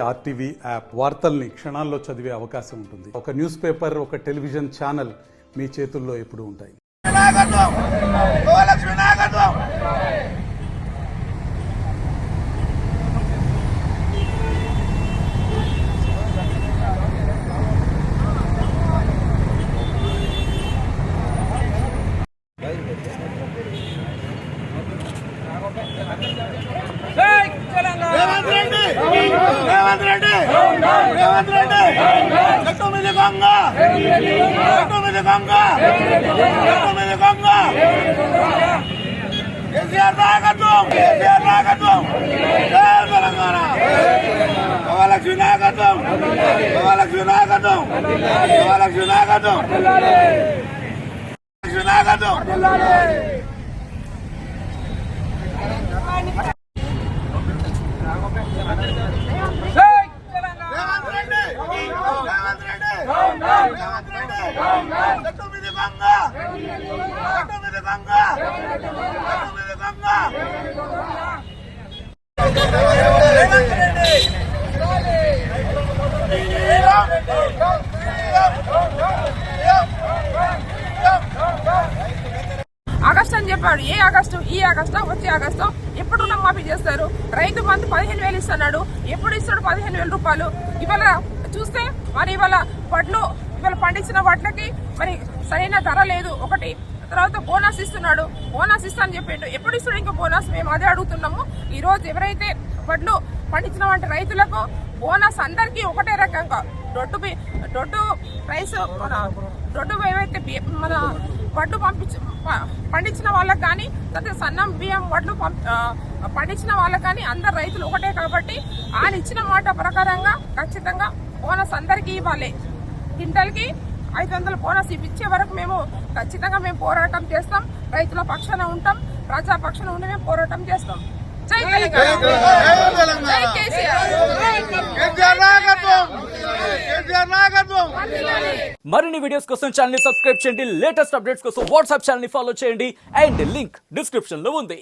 RTV app వార్తల్ని క్షణాల్లో చదివే అవకాశం ఉంటుంది. ఒక న్యూస్ పేపర్, ఒక టెలివిజన్ ఛానల్ మీ చేతుల్లో ఎప్పుడూ ఉంటాయి. రేవంత్ రెడ్డి చెట్టు మీద గంగ కేసీఆర్ నాయకత్వం జై తెలంగాణ. మహాలక్ష్మి నాయకత్వం ఆగస్టు అని చెప్పాడు. ఏ ఆగస్టు? ఈ ఆగస్టు, వచ్చే ఆగస్టు. ఎప్పుడు రుణమాఫీ చేస్తారు? రైతు బంధు 15,000 ఇస్తున్నాడు. ఎప్పుడు ఇస్తాడు 15,000 రూపాయలు? ఇవాళ చూస్తే మరి ఇవాళ పండించిన వడ్లకి మరి సరైన ధర లేదు. ఒకటి తర్వాత బోనస్ ఇస్తున్నాడు. బోనస్ ఇస్తా అని చెప్పిండు. ఎప్పుడు ఇస్తాడు ఇంకా బోనస్? మేము అదే అడుగుతున్నాము. ఈ రోజు ఎవరైతే వడ్లు పండించిన వంటి రైతులకు బోనస్ అందరికీ ఒకటే రకంగా దొడ్డు ప్రైస్ దొడ్డు ఏవైతే మన వడ్లు పండించిన వాళ్ళకి కానీ లేకపోతే సన్నం బియ్యం వడ్లు పండించిన వాళ్ళకి కానీ అందరు రైతులు ఒకటే కాబట్టి ఆయన ఇచ్చిన మాట ప్రకారంగా ఖచ్చితంగా బోనస్ అందరికీ ఇవ్వాలి. క్వింటల్కి 500 బోనస్ ఇచ్చే వరకు ఖచ్చితంగా మేము పోరాటం చేస్తాం. రైతుల పక్షాన ఉంటాం, ప్రజా పక్షాన ఉండి మేము పోరాటం చేస్తాం. జై తెలంగాణ, జై కేసీఆర్. మరిన్ని వీడియోస్ కోసం ఛానల్ ని సబ్స్క్రైబ్ చేయండి. లేటెస్ట్ అప్డేట్స్ కోసం వాట్సాప్ ఛానల్ ని ఫాలో చేయండి. అండ్ లింక్ డిస్క్రిప్షన్ లో ఉంది.